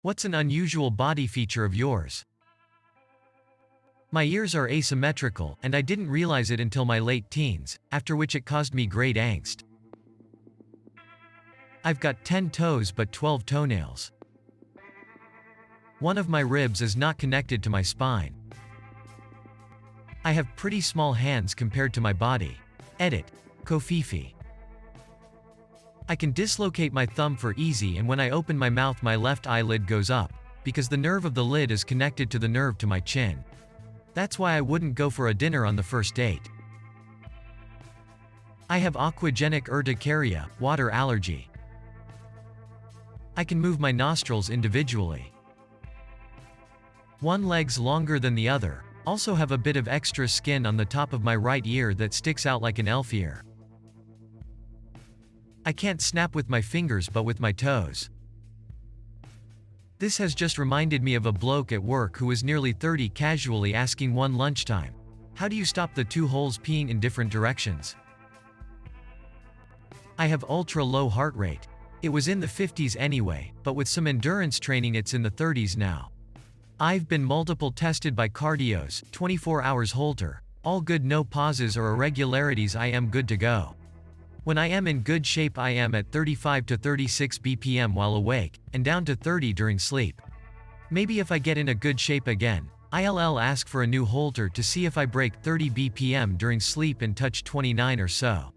What's an unusual body feature of yours? My ears are asymmetrical, and I didn't realize it until my late teens, after which it caused me great angst. I've got 10 toes but 12 toenails. One of my ribs is not connected to my spine. I have pretty small hands compared to my body. Edit. Kofifi. I can dislocate my thumb for easy, and when I open my mouth my left eyelid goes up, because the nerve of the lid is connected to the nerve to my chin. That's why I wouldn't go for a dinner on the first date. I have aquagenic urticaria, water allergy. I can move my nostrils individually. One leg's longer than the other, also have a bit of extra skin on the top of my right ear that sticks out like an elf ear. I can't snap with my fingers but with my toes. This has just reminded me of a bloke at work who was nearly 30 casually asking one lunchtime, "How do you stop the two holes peeing in different directions?" I have ultra-low heart rate. It was in the 50s anyway, but with some endurance training it's in the 30s now. I've been multiple tested by cardios, 24 hours Holter, all good, no pauses or irregularities, I am good to go. When I am in good shape I am at 35 to 36 BPM while awake, and down to 30 during sleep. Maybe if I get in a good shape again, I'll ask for a new Holter to see if I break 30 BPM during sleep and touch 29 or so.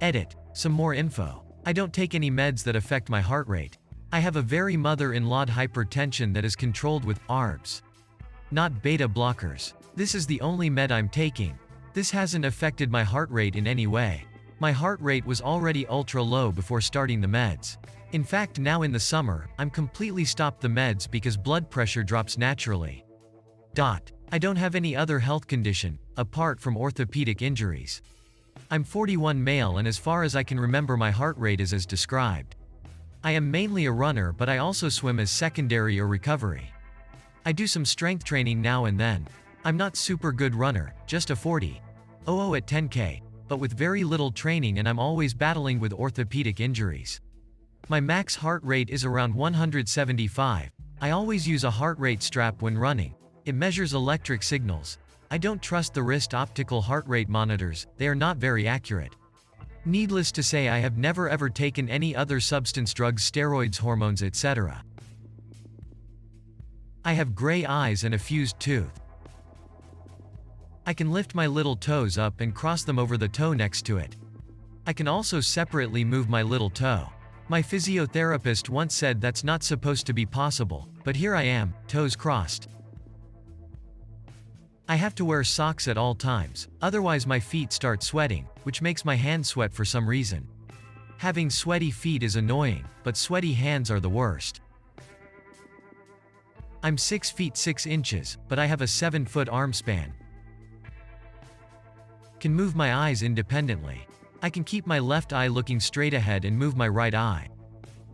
Edit. Some more info. I don't take any meds that affect my heart rate. I have a very mother-in-lawed hypertension that is controlled with ARBs. Not beta blockers. This is the only med I'm taking. This hasn't affected my heart rate in any way. My heart rate was already ultra low before starting the meds. In fact, now in the summer, I'm completely stopped the meds because blood pressure drops naturally. I don't have any other health condition, apart from orthopedic injuries. I'm 41 male, and as far as I can remember my heart rate is as described. I am mainly a runner, but I also swim as secondary or recovery. I do some strength training now and then. I'm not super good runner, just a 40.00 at 10K. But with very little training, and I'm always battling with orthopedic injuries. My max heart rate is around 175. I always use a heart rate strap when running. It measures electric signals. I don't trust the wrist optical heart rate monitors, they are not very accurate. Needless to say, I have never ever taken any other substance, drugs, steroids, hormones, etc. I have gray eyes and a fused tooth. I can lift my little toes up and cross them over the toe next to it. I can also separately move my little toe. My physiotherapist once said that's not supposed to be possible, but here I am, toes crossed. I have to wear socks at all times, otherwise my feet start sweating, which makes my hands sweat for some reason. Having sweaty feet is annoying, but sweaty hands are the worst. I'm 6 feet 6 inches, but I have a 7-foot arm span. Can move my eyes independently. I can keep my left eye looking straight ahead and move my right eye.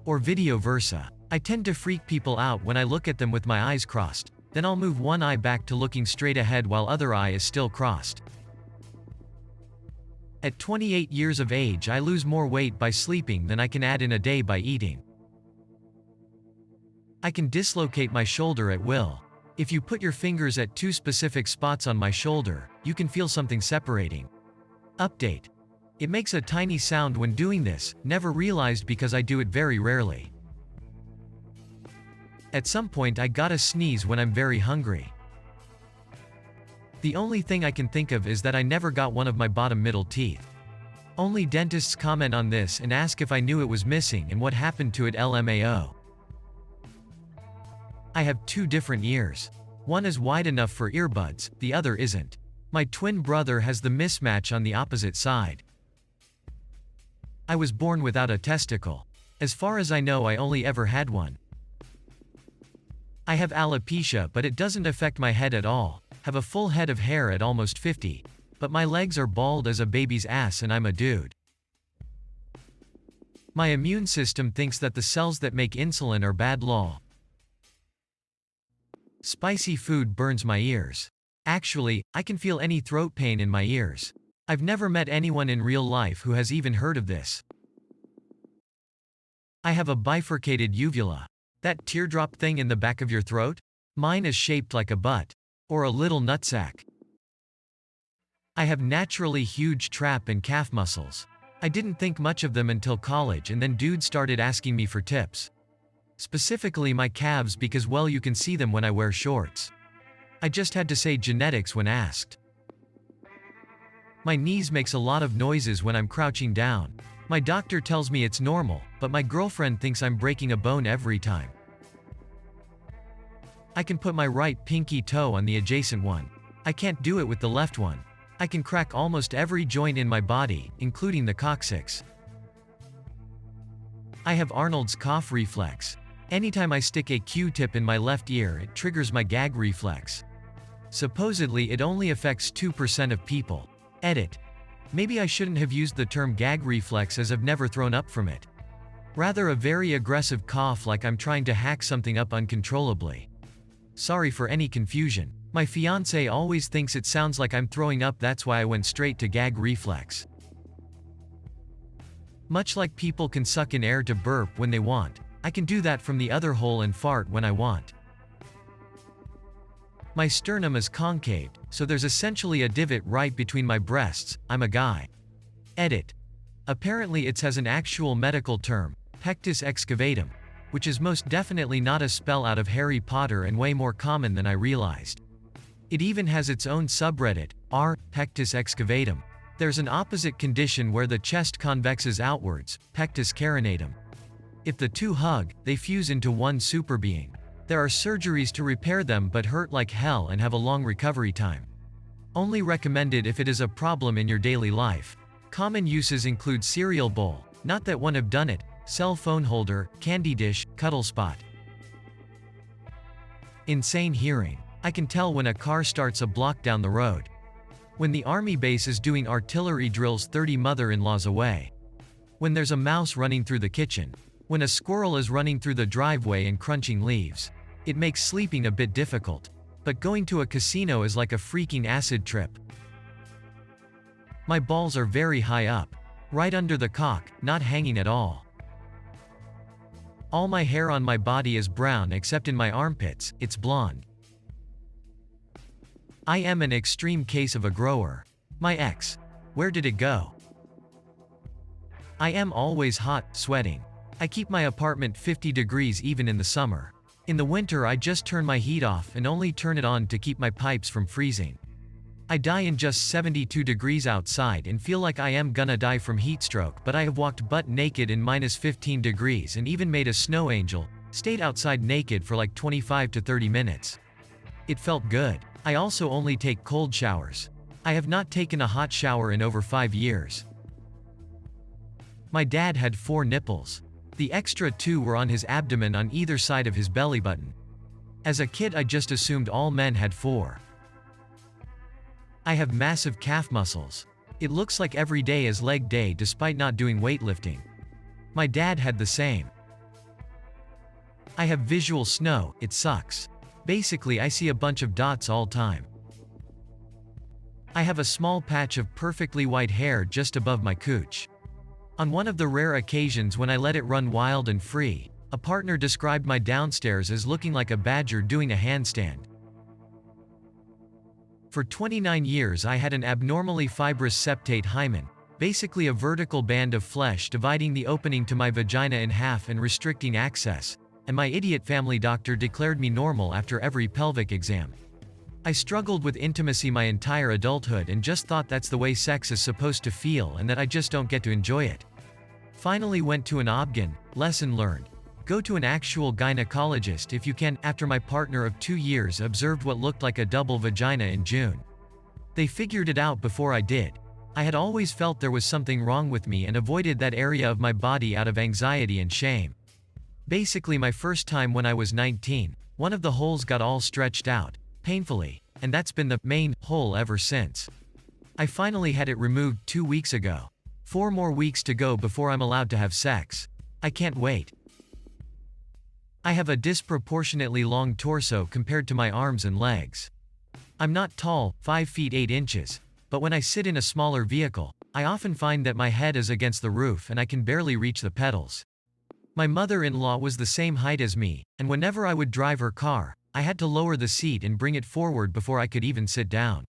Or vice versa. I tend to freak people out when I look at them with my eyes crossed, then I'll move one eye back to looking straight ahead while other eye is still crossed. At 28 years of age I lose more weight by sleeping than I can add in a day by eating. I can dislocate my shoulder at will. If you put your fingers at 2 specific spots on my shoulder, you can feel something separating. Update. It makes a tiny sound when doing this, never realized because I do it very rarely. At some point I gotta sneeze when I'm very hungry. The only thing I can think of is that I never got one of my bottom middle teeth. Only dentists comment on this and ask if I knew it was missing and what happened to it. LMAO. I have 2 different ears. One is wide enough for earbuds, the other isn't. My twin brother has the mismatch on the opposite side. I was born without a testicle. As far as I know I only ever had one. I have alopecia, but it doesn't affect my head at all. Have a full head of hair at almost 50. But my legs are bald as a baby's ass and I'm a dude. My immune system thinks that the cells that make insulin are bad law. Spicy food burns my ears. Actually, I can feel any throat pain in my ears. I've never met anyone in real life who has even heard of this. I have a bifurcated uvula. That teardrop thing in the back of your throat? Mine is shaped like a butt. Or a little nutsack. I have naturally huge trap and calf muscles. I didn't think much of them until college, and then dudes started asking me for tips. Specifically my calves, because well, you can see them when I wear shorts. I just had to say genetics when asked. My knees makes a lot of noises when I'm crouching down. My doctor tells me it's normal, but my girlfriend thinks I'm breaking a bone every time. I can put my right pinky toe on the adjacent one. I can't do it with the left one. I can crack almost every joint in my body, including the coccyx. I have Arnold's cough reflex. Anytime I stick a Q-tip in my left ear, it triggers my gag reflex. Supposedly it only affects 2% of people. Edit. Maybe I shouldn't have used the term gag reflex, as I've never thrown up from it. Rather a very aggressive cough, like I'm trying to hack something up uncontrollably. Sorry for any confusion. My fiance always thinks it sounds like I'm throwing up, that's why I went straight to gag reflex. Much like people can suck in air to burp when they want, I can do that from the other hole and fart when I want. My sternum is concaved, so there's essentially a divot right between my breasts. I'm a guy. Edit. Apparently it has an actual medical term, pectus excavatum, which is most definitely not a spell out of Harry Potter and way more common than I realized. It even has its own subreddit, r. pectus excavatum. There's an opposite condition where the chest convexes outwards, pectus carinatum. If the two hug, they fuse into one superbeing. There are surgeries to repair them, but hurt like hell and have a long recovery time. Only recommended if it is a problem in your daily life. Common uses include cereal bowl, not that one have done it, cell phone holder, candy dish, cuddle spot. Insane hearing. I can tell when a car starts a block down the road. When the army base is doing artillery drills 30 mother-in-laws away. When there's a mouse running through the kitchen. When a squirrel is running through the driveway and crunching leaves. It makes sleeping a bit difficult. But going to a casino is like a freaking acid trip. My balls are very high up. Right under the cock, not hanging at all. All my hair on my body is brown except in my armpits, it's blonde. I am an extreme case of a grower. My ex. Where did it go? I am always hot, sweating. I keep my apartment 50 degrees even in the summer. In the winter I just turn my heat off and only turn it on to keep my pipes from freezing. I die in just 72 degrees outside and feel like I am gonna die from heat stroke, but I have walked butt naked in minus 15 degrees and even made a snow angel, stayed outside naked for like 25 to 30 minutes. It felt good. I also only take cold showers. I have not taken a hot shower in over 5 years. My dad had 4 nipples. The extra 2 were on his abdomen on either side of his belly button. As a kid I just assumed all men had 4. I have massive calf muscles. It looks like every day is leg day despite not doing weightlifting. My dad had the same. I have visual snow, it sucks. Basically I see a bunch of dots all time. I have a small patch of perfectly white hair just above my cooch. On one of the rare occasions when I let it run wild and free, a partner described my downstairs as looking like a badger doing a handstand. For 29 years I had an abnormally fibrous septate hymen, basically a vertical band of flesh dividing the opening to my vagina in half and restricting access, and my idiot family doctor declared me normal after every pelvic exam. I struggled with intimacy my entire adulthood and just thought that's the way sex is supposed to feel and that I just don't get to enjoy it. Finally went to an obgyn, lesson learned. Go to an actual gynecologist if you can. After my partner of 2 years observed what looked like a double vagina in June. They figured it out before I did. I had always felt there was something wrong with me and avoided that area of my body out of anxiety and shame. Basically my first time when I was 19, one of the holes got all stretched out, painfully, and that's been the main hole ever since. I finally had it removed 2 weeks ago. 4 more weeks to go before I'm allowed to have sex. I can't wait. I have a disproportionately long torso compared to my arms and legs. I'm not tall, 5 feet 8 inches, but when I sit in a smaller vehicle, I often find that my head is against the roof and I can barely reach the pedals. My mother-in-law was the same height as me, and whenever I would drive her car, I had to lower the seat and bring it forward before I could even sit down.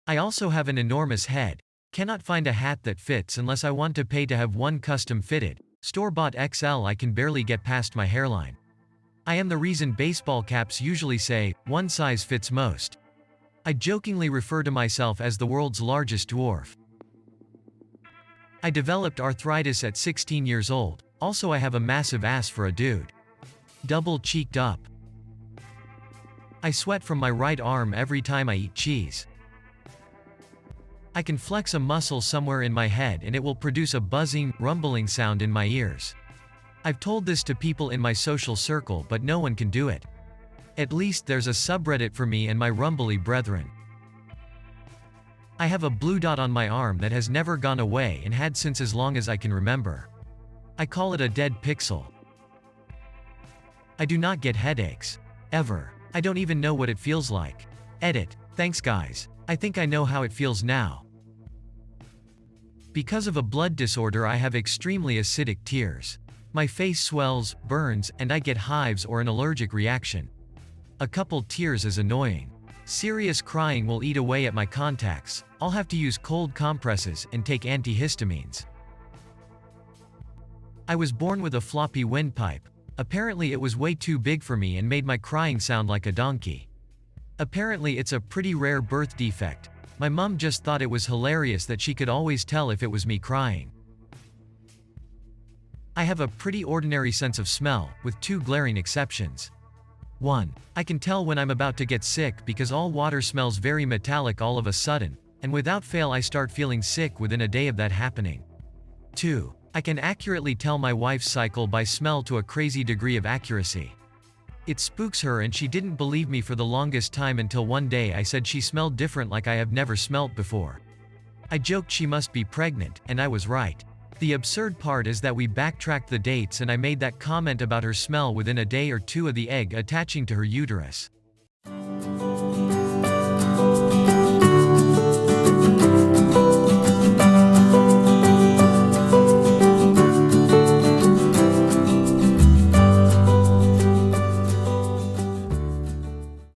I also have an enormous head. Cannot find a hat that fits unless I want to pay to have one custom fitted. Store-bought XL I can barely get past my hairline. I am the reason baseball caps usually say, one size fits most. I jokingly refer to myself as the world's largest dwarf. I developed arthritis at 16 years old. Also, I have a massive ass for a dude. Double cheeked up. I sweat from my right arm every time I eat cheese. I can flex a muscle somewhere in my head and it will produce a buzzing, rumbling sound in my ears. I've told this to people in my social circle, but no one can do it. At least there's a subreddit for me and my rumbly brethren. I have a blue dot on my arm that has never gone away and had since as long as I can remember. I call it a dead pixel. I do not get headaches. Ever. I don't even know what it feels like. Edit. Thanks guys. I think I know how it feels now. Because of a blood disorder, I have extremely acidic tears. My face swells, burns, and I get hives or an allergic reaction. A couple tears is annoying. Serious crying will eat away at my contacts. I'll have to use cold compresses and take antihistamines. I was born with a floppy windpipe. Apparently it was way too big for me and made my crying sound like a donkey. Apparently it's a pretty rare birth defect. My mom just thought it was hilarious that she could always tell if it was me crying. I have a pretty ordinary sense of smell, with two glaring exceptions. 1. I can tell when I'm about to get sick because all water smells very metallic all of a sudden, and without fail I start feeling sick within a day of that happening. 2. I can accurately tell my wife's cycle by smell to a crazy degree of accuracy. It spooks her and she didn't believe me for the longest time until one day I said she smelled different like I have never smelt before. I joked she must be pregnant, and I was right. The absurd part is that we backtracked the dates and I made that comment about her smell within a day or two of the egg attaching to her uterus.